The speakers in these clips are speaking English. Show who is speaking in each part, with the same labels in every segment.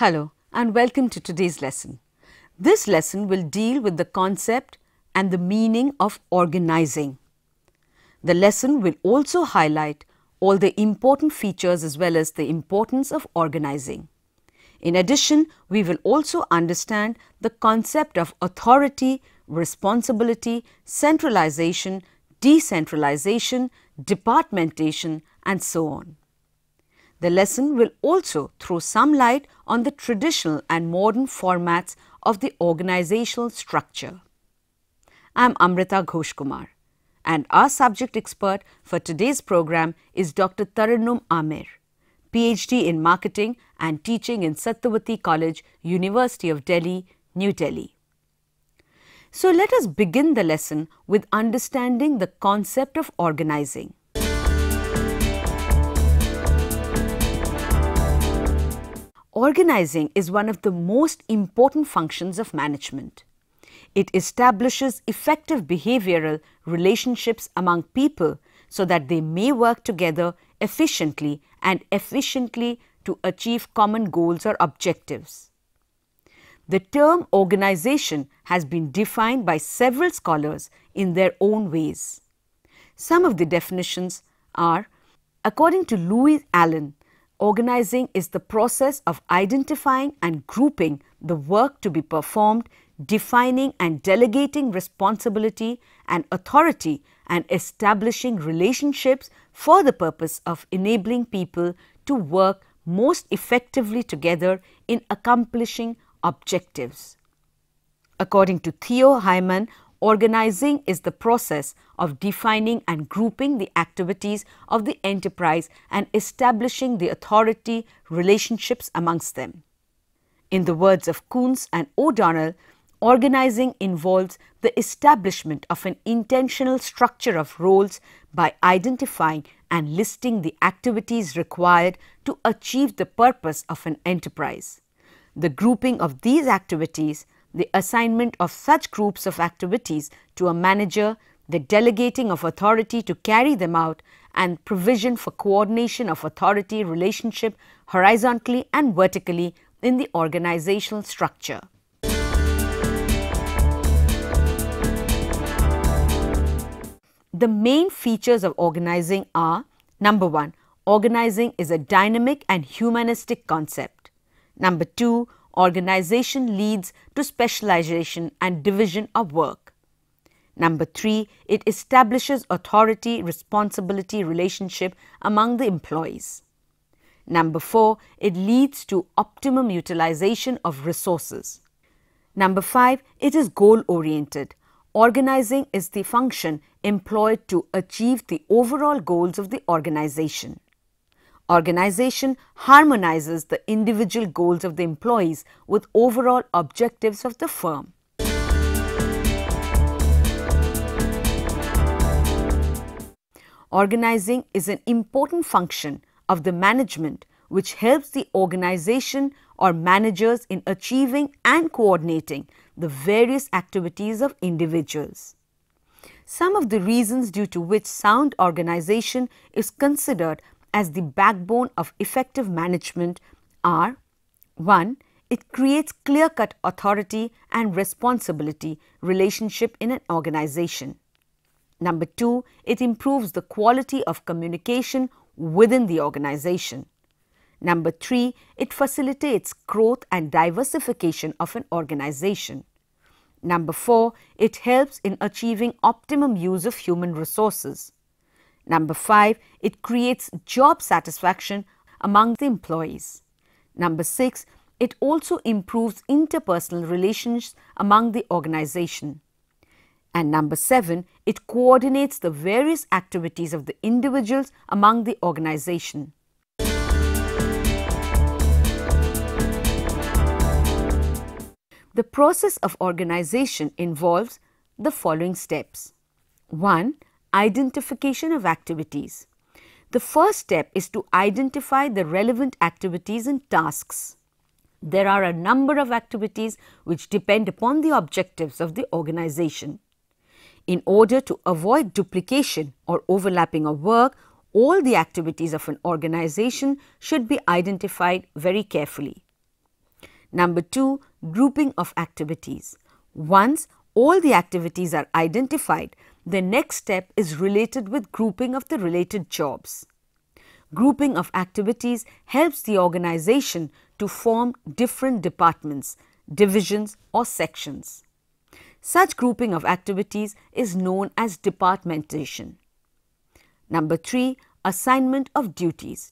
Speaker 1: Hello and welcome to today's lesson. This lesson will deal with the concept and the meaning of organizing. The lesson will also highlight all the important features as well as the importance of organizing. In addition, we will also understand the concept of authority, responsibility, centralization, decentralization, departmentation, and so on. The lesson will also throw some light on the traditional and modern formats of the organizational structure. I am Amrita Ghoshkumar, and our subject expert for today's program is Dr. Tarannum Amir, PhD in Marketing and teaching in Satyavati College, University of Delhi, New Delhi. So let us begin the lesson with understanding the concept of organizing. Organizing is one of the most important functions of management. It establishes effective behavioral relationships among people so that they may work together efficiently to achieve common goals or objectives. The term organization has been defined by several scholars in their own ways. Some of the definitions are, according to Louis Allen, organizing is the process of identifying and grouping the work to be performed, defining and delegating responsibility and authority, and establishing relationships for the purpose of enabling people to work most effectively together in accomplishing objectives. According to Theo Hyman, organizing is the process of defining and grouping the activities of the enterprise and establishing the authority relationships amongst them. In the words of Kuntz and O'Donnell, organizing involves the establishment of an intentional structure of roles by identifying and listing the activities required to achieve the purpose of an enterprise. The grouping of these activities, the assignment of such groups of activities to a manager, the delegating of authority to carry them out, and provision for coordination of authority relationship horizontally and vertically in the organizational structure. The main features of organizing are: number 1, organizing is a dynamic and humanistic concept. Number 2, organization leads to specialization and division of work. Number 3, it establishes authority responsibility relationship among the employees. Number 4, it leads to optimum utilization of resources. Number 5, it is goal oriented. Organizing is the function employed to achieve the overall goals of the organization. Organization harmonizes the individual goals of the employees with overall objectives of the firm. Organizing is an important function of the management which helps the organization or managers in achieving and coordinating the various activities of individuals. Some of the reasons due to which sound organization is considered as the backbone of effective management are: 1. It creates clear-cut authority and responsibility relationship in an organization. Number 2, it improves the quality of communication within the organization. Number 3, it facilitates growth and diversification of an organization. Number 4, it helps in achieving optimum use of human resources. Number 5, it creates job satisfaction among the employees. Number 6, it also improves interpersonal relations among the organization. And number 7, it coordinates the various activities of the individuals among the organization. The process of organization involves the following steps. 1. Identification of activities. The first step is to identify the relevant activities and tasks. There are a number of activities which depend upon the objectives of the organization. In order to avoid duplication or overlapping of work, all the activities of an organization should be identified very carefully. Number 2, grouping of activities. Once all the activities are identified, the next step is related with grouping of the related jobs. Grouping of activities helps the organization to form different departments, divisions or sections. Such grouping of activities is known as departmentation. Number 3, assignment of duties.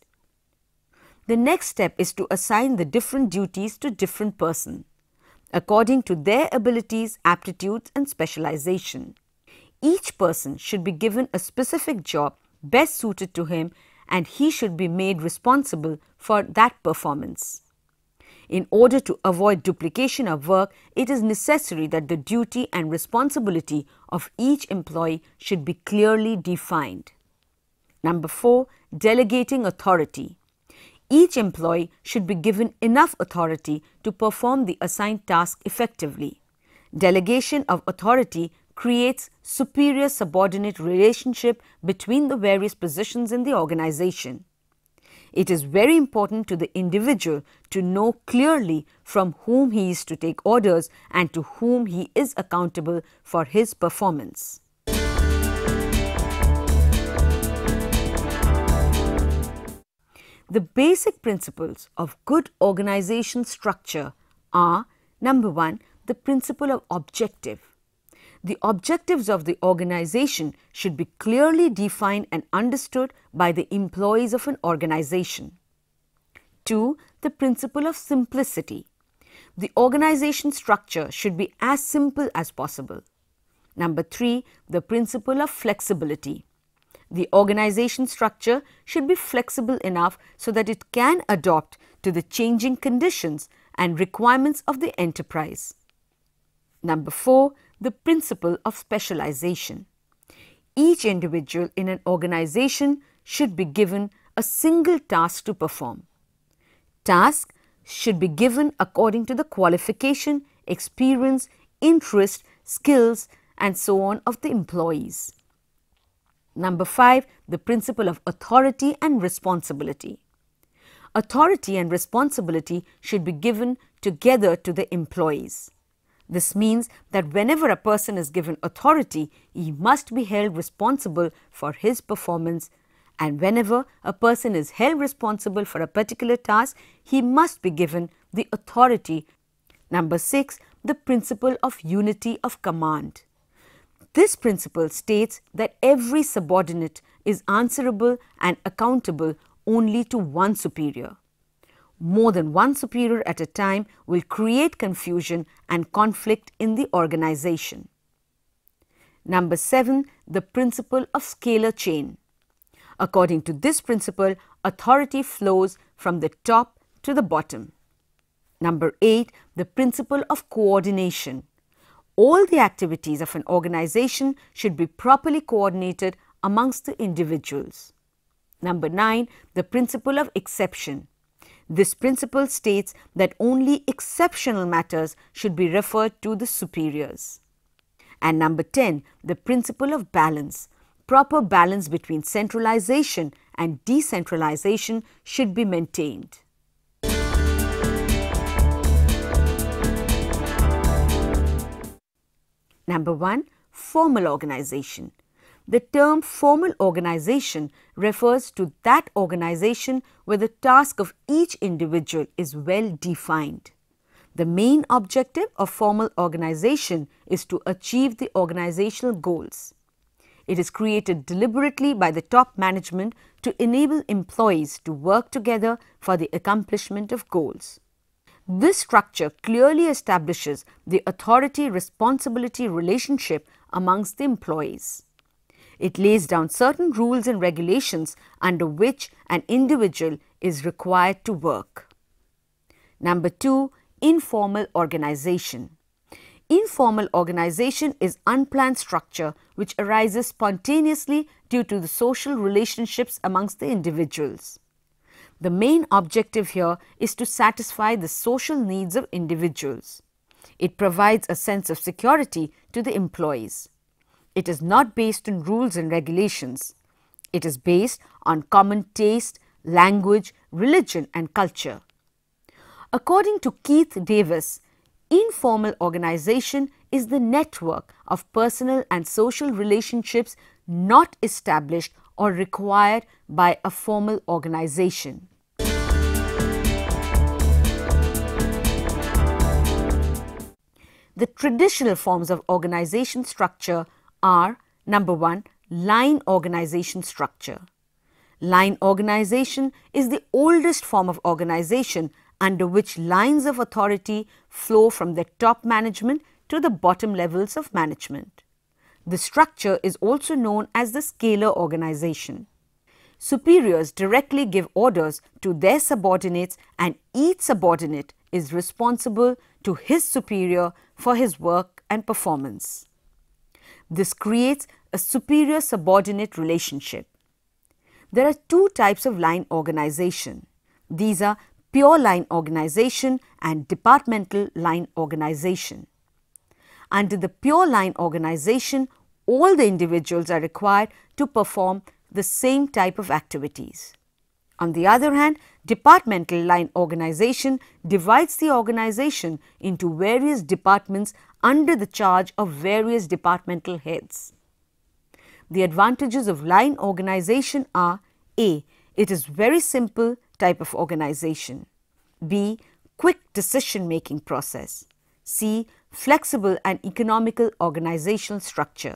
Speaker 1: The next step is to assign the different duties to different persons, according to their abilities, aptitudes and specialization. Each person should be given a specific job best suited to him and he should be made responsible for that performance. In order to avoid duplication of work, it is necessary that the duty and responsibility of each employee should be clearly defined. Number 4, delegating authority. Each employee should be given enough authority to perform the assigned task effectively. Delegation of authority creates superior subordinate relationship between the various positions in the organization. It is very important to the individual to know clearly from whom he is to take orders and to whom he is accountable for his performance. The basic principles of good organization structure are: number 1, the principle of objective. The objectives of the organization should be clearly defined and understood by the employees of an organization. 2, the principle of simplicity. The organization structure should be as simple as possible. Number 3, the principle of flexibility. The organization structure should be flexible enough so that it can adapt to the changing conditions and requirements of the enterprise. Number 4, the principle of specialization. Each individual in an organization should be given a single task to perform. Tasks should be given according to the qualification, experience, interest, skills, and so on of the employees. Number 5, the principle of authority and responsibility. Authority and responsibility should be given together to the employees. This means that whenever a person is given authority, he must be held responsible for his performance, and whenever a person is held responsible for a particular task, he must be given the authority. Number 6, the principle of unity of command. This principle states that every subordinate is answerable and accountable only to one superior. More than one superior at a time will create confusion and conflict in the organization. Number 7, the principle of Scalar Chain. According to this principle, authority flows from the top to the bottom. Number 8, the principle of coordination. All the activities of an organization should be properly coordinated amongst the individuals. Number 9, the principle of exception. This principle states that only exceptional matters should be referred to the superiors. And number 10, the principle of balance. Proper balance between centralization and decentralization should be maintained. Number 1, formal organization. The term formal organization refers to that organization where the task of each individual is well defined. The main objective of formal organization is to achieve the organizational goals. It is created deliberately by the top management to enable employees to work together for the accomplishment of goals. This structure clearly establishes the authority-responsibility relationship amongst the employees. It lays down certain rules and regulations under which an individual is required to work. Number 2, informal organization. Informal organization is unplanned structure which arises spontaneously due to the social relationships amongst the individuals. The main objective here is to satisfy the social needs of individuals. It provides a sense of security to the employees. It is not based on rules and regulations. It is based on common taste, language, religion and culture. According to Keith Davis, informal organization is the network of personal and social relationships not established or required by a formal organization. The traditional forms of organization structure are: number 1, line organization structure. Line organization is the oldest form of organization under which lines of authority flow from the top management to the bottom levels of management. The structure is also known as the scalar organization. Superiors directly give orders to their subordinates, and each subordinate is responsible to his superior for his work and performance. This creates a superior-subordinate relationship. There are two types of line organization. These are pure line organization and departmental line organization. Under the pure line organization, all the individuals are required to perform the same type of activities. On the other hand, departmental line organization divides the organization into various departments under the charge of various departmental heads. The advantages of line organization are: A. It is very simple type of organization. B. Quick decision-making process. C. Flexible and economical organizational structure.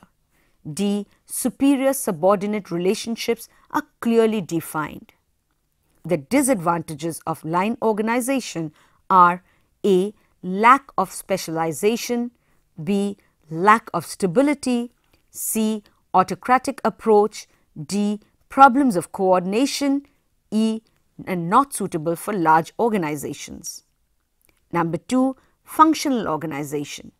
Speaker 1: D. Superior subordinate relationships are clearly defined. The disadvantages of line organization are: A. Lack of specialization. B. Lack of stability. C. Autocratic approach. D. Problems of coordination. E. And not suitable for large organizations. Number 2. Functional organization.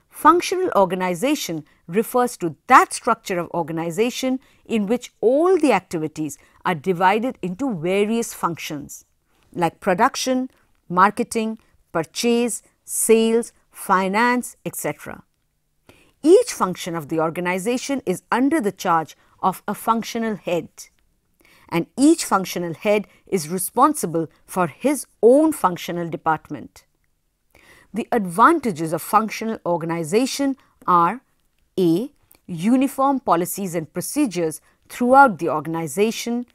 Speaker 1: Functional organization refers to that structure of organization in which all the activities are divided into various functions like production, marketing, purchase, sales, finance, etc. Each function of the organization is under the charge of a functional head, and each functional head is responsible for his own functional department. The advantages of functional organization are: A. Uniform policies and procedures throughout the organization.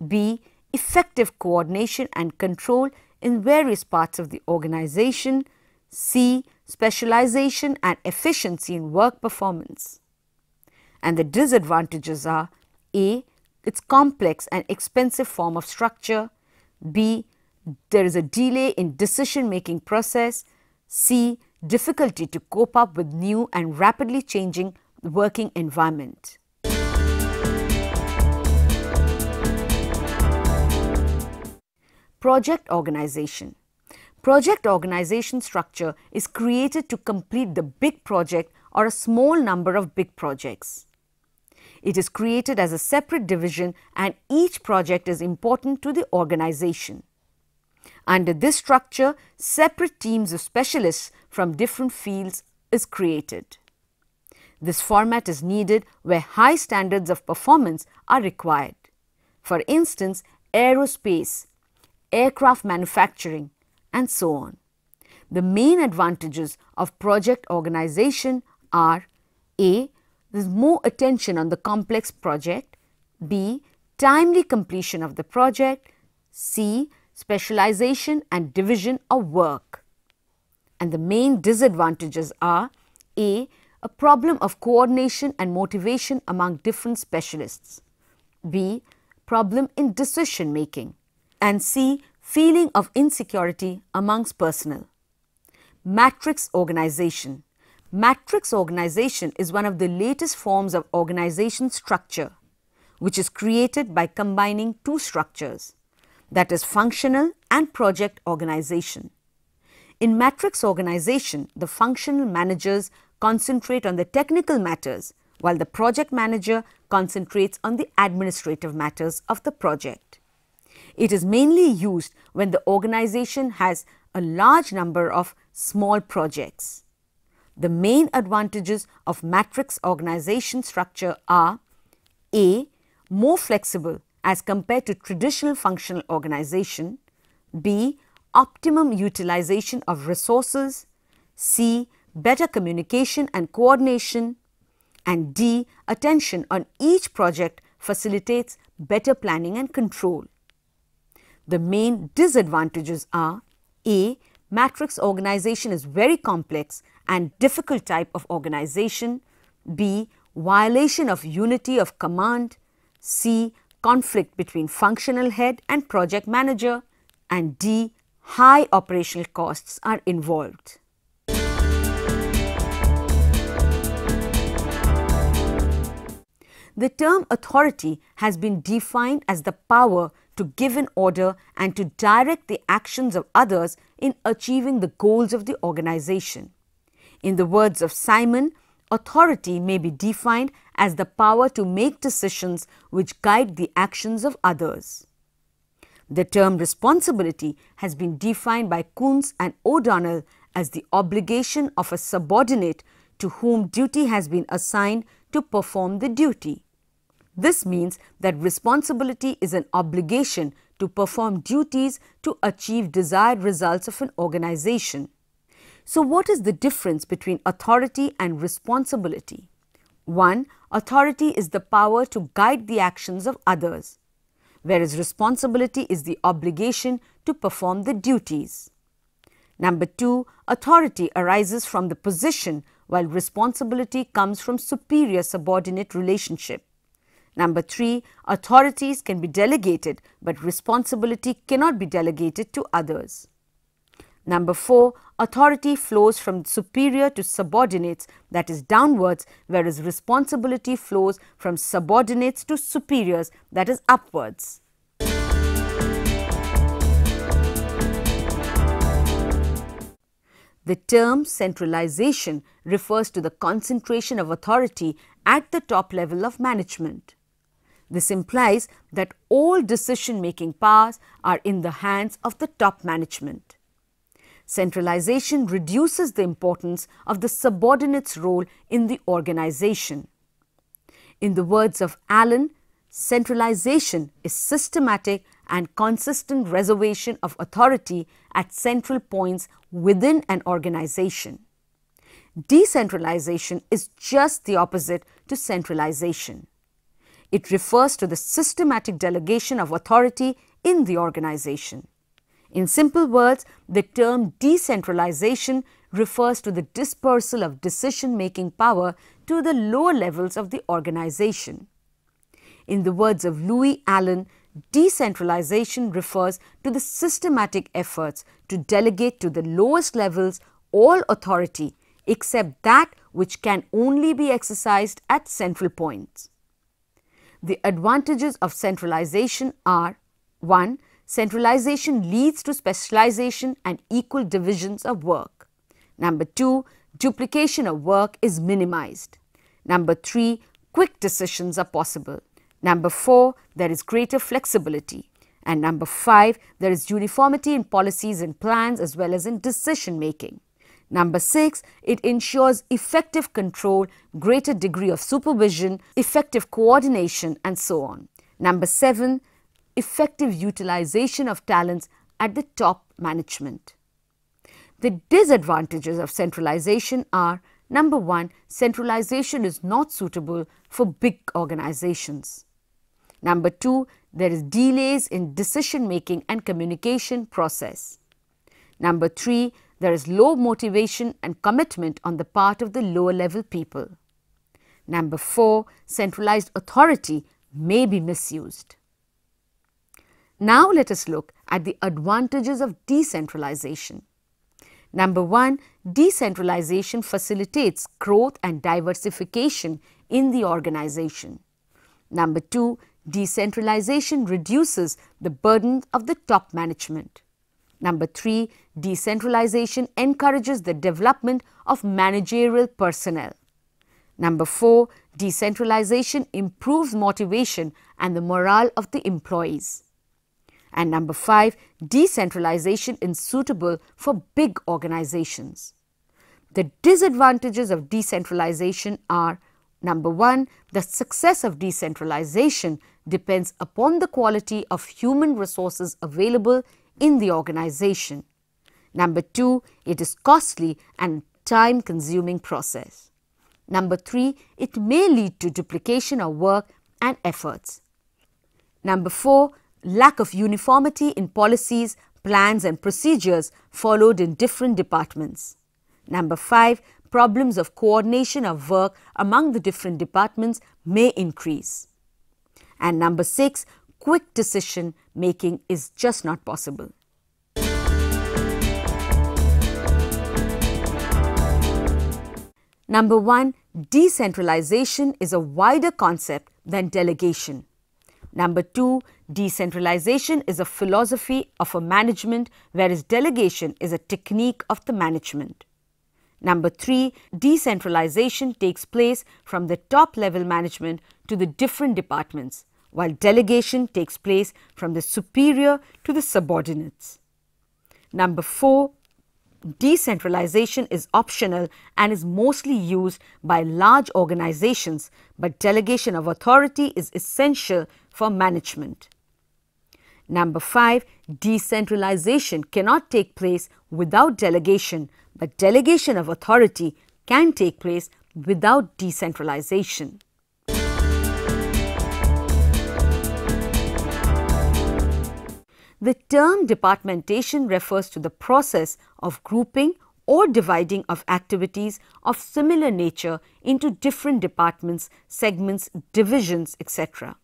Speaker 1: B. Effective coordination and control in various parts of the organization. C. Specialization and efficiency in work performance. And the disadvantages are: A. Its complex and expensive form of structure. B. There is a delay in decision-making process. C. Difficulty to cope up with new and rapidly changing working environment. Project organization. Project organization structure is created to complete the big project or a small number of big projects. It is created as a separate division, and each project is important to the organization. Under this structure, separate teams of specialists from different fields is created. This format is needed where high standards of performance are required. For instance, aerospace, aircraft manufacturing, and so on. The main advantages of project organization are: A. There is more attention on the complex project. B. Timely completion of the project. C. Specialization and division of work. And the main disadvantages are: A. A problem of coordination and motivation among different specialists. B. Problem in decision making. And C. Feeling of insecurity amongst personnel. Matrix organization. Matrix organization is one of the latest forms of organization structure, which is created by combining two structures, that is functional and project organization. In matrix organization, the functional managers concentrate on the technical matters, while the project manager concentrates on the administrative matters of the project. It is mainly used when the organization has a large number of small projects. The main advantages of matrix organization structure are: A. More flexible as compared to traditional functional organization. B. optimum utilization of resources, C. better communication and coordination, and D. attention on each project facilitates better planning and control. The main disadvantages are A. Matrix organization is very complex and difficult type of organization, B. violation of unity of command, C. conflict between functional head and project manager, and D. high operational costs are involved. The term authority has been defined as the power to give an order and to direct the actions of others in achieving the goals of the organization. In the words of Simon, authority may be defined as the power to make decisions which guide the actions of others. The term responsibility has been defined by Kuntz and O'Donnell as the obligation of a subordinate to whom duty has been assigned to perform the duty. This means that responsibility is an obligation to perform duties to achieve desired results of an organization. So what is the difference between authority and responsibility? 1. Authority is the power to guide the actions of others, whereas responsibility is the obligation to perform the duties. Number 2. Authority arises from the position, while responsibility comes from superior-subordinate relationship. Number 3. Authorities can be delegated, but responsibility cannot be delegated to others. Number 4. Authority flows from superior to subordinates, that is downwards, whereas responsibility flows from subordinates to superiors, that is upwards. The term centralization refers to the concentration of authority at the top level of management. This implies that all decision-making powers are in the hands of the top management. Centralization reduces the importance of the subordinate's role in the organization. In the words of Allen, centralization is systematic and consistent reservation of authority at central points within an organization. Decentralization is just the opposite to centralization. It refers to the systematic delegation of authority in the organization. In simple words, the term decentralization refers to the dispersal of decision-making power to the lower levels of the organization. In the words of Louis Allen, decentralization refers to the systematic efforts to delegate to the lowest levels all authority except that which can only be exercised at central points. The advantages of centralization are: 1. Centralization leads to specialization and equal divisions of work. Number 2. Duplication of work is minimized. Number 3. Quick decisions are possible. Number 4. There is greater flexibility. And number 5. There is uniformity in policies and plans as well as in decision making. Number 6, it ensures effective control, greater degree of supervision, effective coordination, and so on. Number 7, effective utilization of talents at the top management. The disadvantages of centralization are: number 1, centralization is not suitable for big organizations. Number 2, there is delays in decision making and communication process. Number 3, there is low motivation and commitment on the part of the lower level people. Number 4, centralized authority may be misused. Now let us look at the advantages of decentralization. Number 1, decentralization facilitates growth and diversification in the organization. Number 2, decentralization reduces the burden of the top management. Number 3, decentralization encourages the development of managerial personnel. Number 4, decentralization improves motivation and the morale of the employees. And number 5, decentralization is suitable for big organizations. The disadvantages of decentralization are: number 1, the success of decentralization depends upon the quality of human resources available in the organization. Number 2, it is costly and time-consuming process. Number 3, it may lead to duplication of work and efforts. Number 4, lack of uniformity in policies, plans and procedures followed in different departments. Number 5, problems of coordination of work among the different departments may increase. And number 6, quick decision making is just not possible. Number 1, decentralization is a wider concept than delegation. Number 2, decentralization is a philosophy of a management, whereas delegation is a technique of the management. Number 3, decentralization takes place from the top level management to the different departments, while delegation takes place from the superior to the subordinates. Number 4, decentralization is optional and is mostly used by large organizations, but delegation of authority is essential for management. Number 5, decentralization cannot take place without delegation, but delegation of authority can take place without decentralization. The term departmentation refers to the process of grouping or dividing of activities of similar nature into different departments, segments, divisions, etc.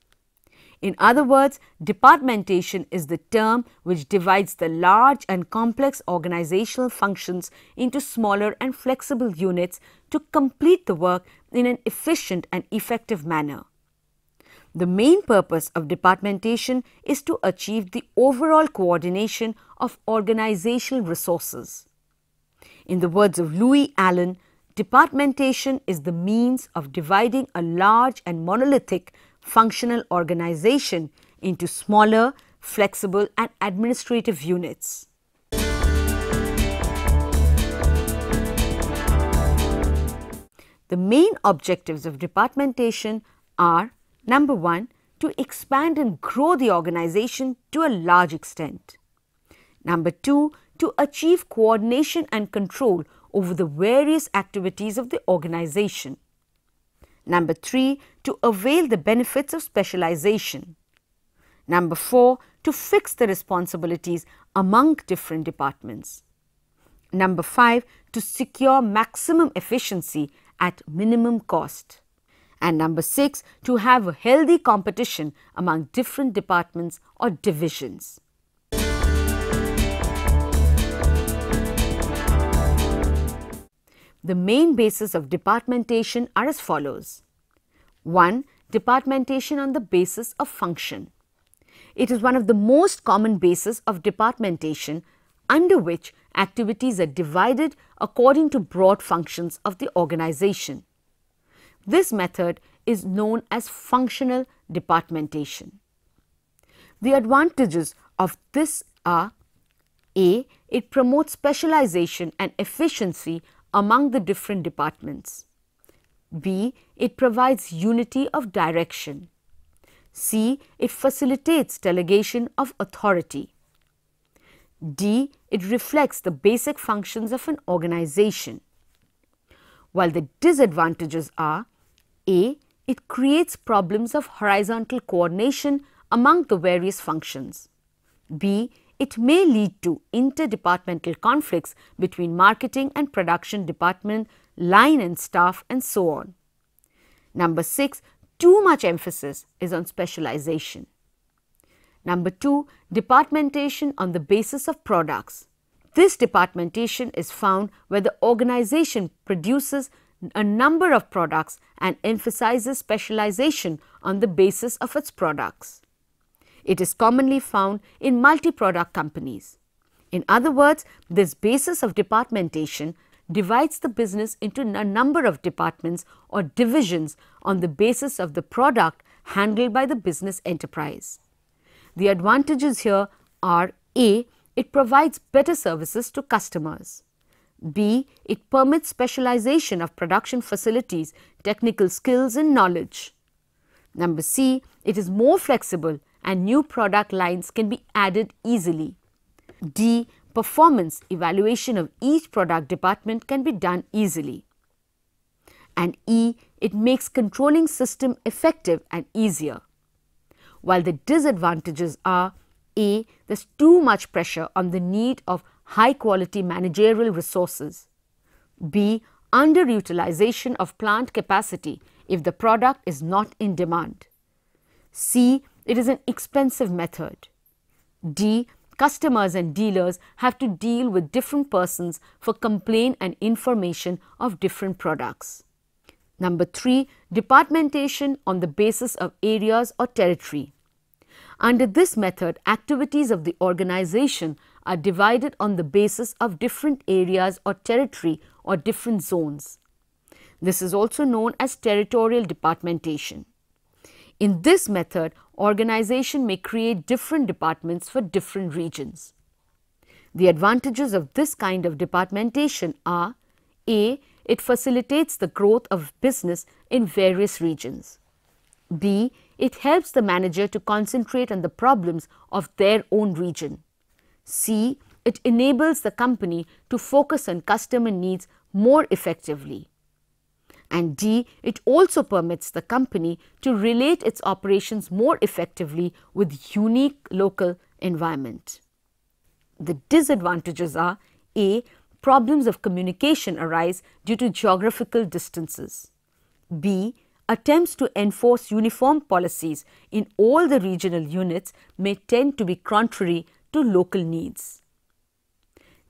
Speaker 1: In other words, departmentation is the term which divides the large and complex organizational functions into smaller and flexible units to complete the work in an efficient and effective manner. The main purpose of departmentation is to achieve the overall coordination of organizational resources. In the words of Louis Allen, departmentation is the means of dividing a large and monolithic functional organization into smaller, flexible and administrative units. The main objectives of departmentation are: Number 1, to expand and grow the organization to a large extent. Number 2, to achieve coordination and control over the various activities of the organization. Number 3, to avail the benefits of specialization. Number 4, to fix the responsibilities among different departments. Number 5, to secure maximum efficiency at minimum cost. And number 6, to have a healthy competition among different departments or divisions. The main bases of departmentation are as follows. 1. Departmentation on the basis of function. It is one of the most common bases of departmentation, under which activities are divided according to broad functions of the organization. This method is known as functional departmentation. The advantages of this are: A. It promotes specialization and efficiency among the different departments. B. It provides unity of direction. C. It facilitates delegation of authority. D. It reflects the basic functions of an organization. While the disadvantages are: A. It creates problems of horizontal coordination among the various functions. B. It may lead to interdepartmental conflicts between marketing and production department, line and staff, and so on. Number 6. Too much emphasis is on specialization. Number 2. Departmentation on the basis of products. This departmentation is found where the organization produces a number of products and emphasizes specialization on the basis of its products. It is commonly found in multi-product companies. In other words, this basis of departmentation divides the business into a number of departments or divisions on the basis of the product handled by the business enterprise. The advantages here are: A. It provides better services to customers. B. It permits specialization of production facilities, technical skills and knowledge. Number C. It is more flexible and new product lines can be added easily. D. Performance evaluation of each product department can be done easily. And E. It makes controlling system effective and easier. While the disadvantages are A. There's too much pressure on the need of high quality managerial resources. B. Underutilization of plant capacity if the product is not in demand. C. It is an expensive method. D. Customers and dealers have to deal with different persons for complaint and information of different products. Number 3. Departmentation on the basis of areas or territory. Under this method, activities of the organization are divided on the basis of different areas or territory or different zones. This is also known as territorial departmentation. In this method, organization may create different departments for different regions. The advantages of this kind of departmentation are A. It facilitates the growth of business in various regions. B. It helps the manager to concentrate on the problems of their own region. C. It enables the company to focus on customer needs more effectively. And D. It also permits the company to relate its operations more effectively with unique local environment. The disadvantages are A. Problems of communication arise due to geographical distances. B. Attempts to enforce uniform policies in all the regional units may tend to be contrary to local needs.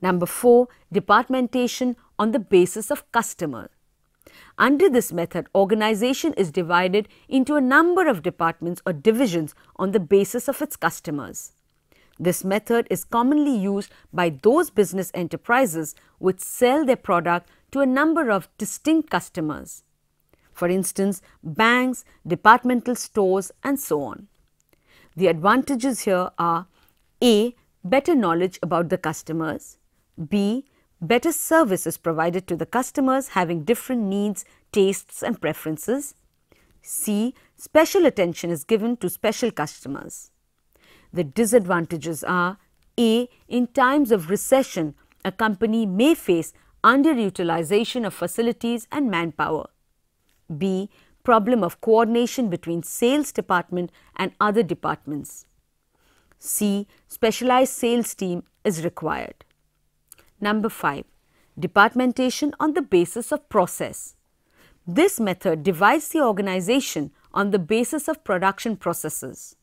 Speaker 1: Number 4. Departmentation on the basis of customer. Under this method, organization is divided into a number of departments or divisions on the basis of its customers. This method is commonly used by those business enterprises which sell their product to a number of distinct customers. For instance, banks, departmental stores, and so on. The advantages here are A. Better knowledge about the customers. B. Better service is provided to the customers having different needs, tastes, and preferences. C. Special attention is given to special customers. The disadvantages are A. In times of recession, a company may face underutilization of facilities and manpower. B. Problem of coordination between sales department and other departments. C. Specialized sales team is required. Number 5. Departmentation on the basis of process. This method divides the organization on the basis of production processes.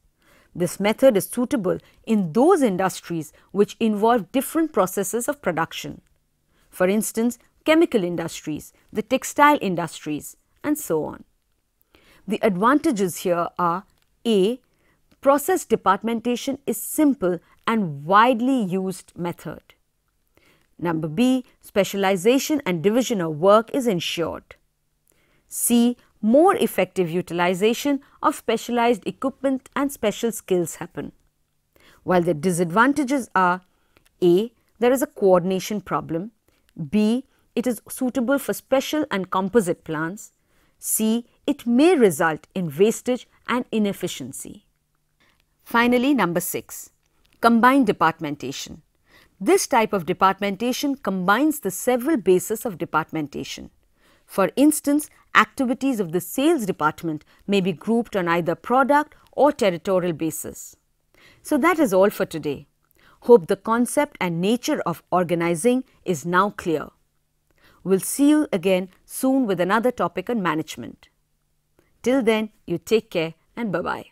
Speaker 1: This method is suitable in those industries which involve different processes of production. For instance, chemical industries, the textile industries, and so on. The advantages here are A. Process departmentation is simple and widely used method. Number B. Specialization and division of work is ensured. C. More effective utilization of specialized equipment and special skills happen. While the disadvantages are A. There is a coordination problem. B. It is suitable for special and composite plants. C. It may result in wastage and inefficiency. Finally, number 6. Combined departmentation. This type of departmentation combines the several bases of departmentation. For instance, activities of the sales department may be grouped on either product or territorial basis. So that is all for today. Hope the concept and nature of organizing is now clear. We'll see you again soon with another topic on management. Till then, you take care and bye-bye.